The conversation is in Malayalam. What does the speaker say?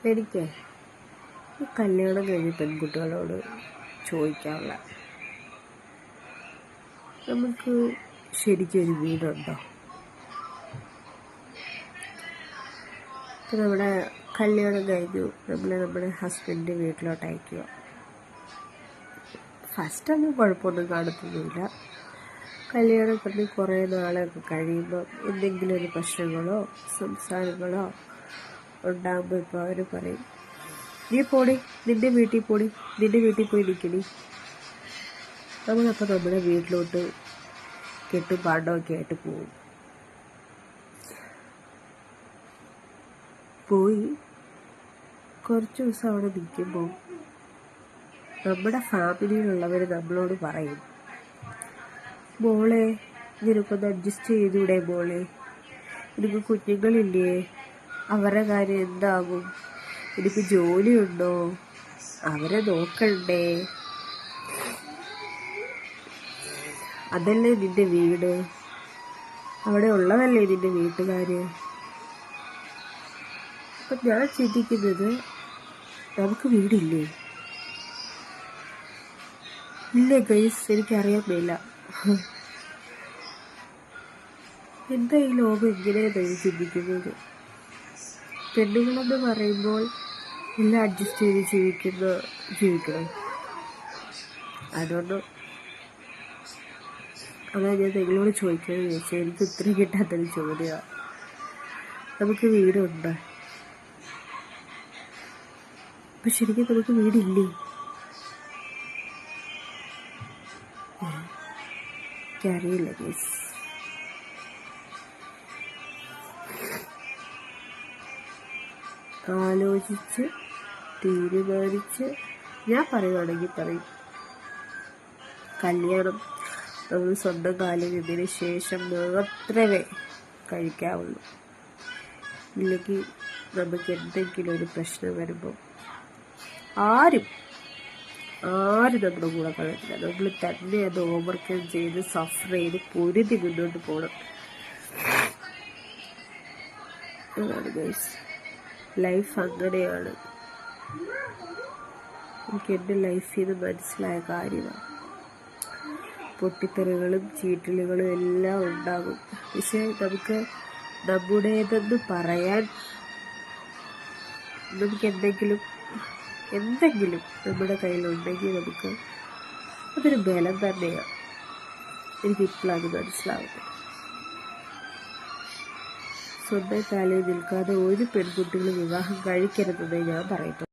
എനിക്ക് ഈ കല്യാണം കഴിഞ്ഞ പെൺകുട്ടികളോട് ചോദിക്കാനുള്ള, നമുക്ക് ശരിക്കൊരു വീടുണ്ടോ? ഇപ്പം നമ്മുടെ കല്യാണം കഴിഞ്ഞു, നമ്മുടെ ഹസ്ബൻഡ് വീട്ടിലോട്ട് അയക്കുക. ഫസ്റ്റൊന്നും കുഴപ്പമൊന്നും കാണത്തൊന്നുമില്ല. കല്യാണം കഴിഞ്ഞ് കുറേ നാളൊക്കെ കഴിയുമ്പോൾ എന്തെങ്കിലും ഒരു പ്രശ്നങ്ങളോ സംസാരങ്ങളോ ഉണ്ടാകുമ്പോൾ ഇപ്പോൾ അവർ പറയും, നീ പോടി, നിൻ്റെ വീട്ടിൽ പോടി, നിൻ്റെ വീട്ടിൽ പോയി നിൽക്കണി. നമ്മളപ്പോൾ നമ്മുടെ വീട്ടിലോട്ട് കെട്ടും പാണ്ടമൊക്കെ ആയിട്ട് പോയി കുറച്ച് ദിവസം അവിടെ നിൽക്കുമ്പോൾ നമ്മുടെ ഫാമിലിയിലുള്ളവർ നമ്മളോട് പറയും, മോളെ നിനക്കൊന്ന് അഡ്ജസ്റ്റ് ചെയ്തൂടെ, മോളെ നിനക്ക് കുഞ്ഞുങ്ങളില്ലേ, അവരുടെ കാര്യം എന്താകും, എനിക്ക് ജോലിയുണ്ടോ, അവരെ നോക്കണ്ടേ, അതല്ലേ നിൻ്റെ വീട്, അവിടെ ഉള്ളതല്ലേ നിൻ്റെ വീട്ടുകാർ. അപ്പം ഞാൻ ചിന്തിക്കുന്നത്, നമുക്ക് വീടില്ലേ? ഇല്ല ഗൈസ്, എനിക്കറിയാൻ മേല. എന്താ ഈ ലോകം ഇങ്ങനെയാണ് ചിന്തിക്കുന്നത്? പെണ്ണുങ്ങളെന്ന് പറയുമ്പോൾ എല്ലാം അഡ്ജസ്റ്റ് ചെയ്ത് ജീവിക്കണം. അതുകൊണ്ട് അതാ ഞാൻ നിങ്ങളോട് ചോദിക്കുകയെന്ന് ചോദിച്ചാൽ എനിക്ക് ഉത്തരം കിട്ടാത്തൊരു ചോദ്യമാണ്. നമുക്ക് വീടുണ്ട്, അപ്പം ശരിക്കും നമുക്ക് വീടില്ലേ? എനിക്കറിയില്ല ഗൈസ്. ആലോചിച്ച് തീരുമാനിച്ച് ഞാൻ പറയുവാണെങ്കിൽ പറയും, കല്യാണം നമ്മൾ സ്വന്തം കാലിൽ നിന്നതിന് ശേഷം മാത്രമേ കഴിക്കാവുള്ളൂ. ഇല്ലെങ്കിൽ നമുക്ക് എന്തെങ്കിലും ഒരു പ്രശ്നം വരുമ്പോൾ ആരും നമ്മുടെ കൂടെ കളയില്ല. നമ്മൾ തന്നെ അത് ഓവർകം ചെയ്ത് സഫർ ചെയ്ത് പൊരുതി മുന്നോട്ട് പോകണം. അതാണ് ഗൈസ്, ലൈഫ് അങ്ങനെയാണ്. എനിക്ക് എൻ്റെ ലൈഫിൽ നിന്ന് മനസ്സിലായ കാര്യമാണ്. പൊട്ടിത്തെറികളും ചീറ്റലുകളും എല്ലാം ഉണ്ടാകും. പക്ഷേ നമുക്ക് നമ്മുടേതെന്ന് പറയാൻ നമുക്ക് എന്തെങ്കിലും നമ്മുടെ കയ്യിലുണ്ടെങ്കിൽ നമുക്ക് അതൊരു ബലം തന്നെയാണ്. എനിക്കിപ്പോഴത് മനസ്സിലാവുന്നത്. സ്വന്തം കാലിൽ നിൽക്കാതെ ഒരു പെൺകുട്ടികളും വിവാഹം കഴിക്കരുതെന്നേ ഞാൻ പറയുന്നു.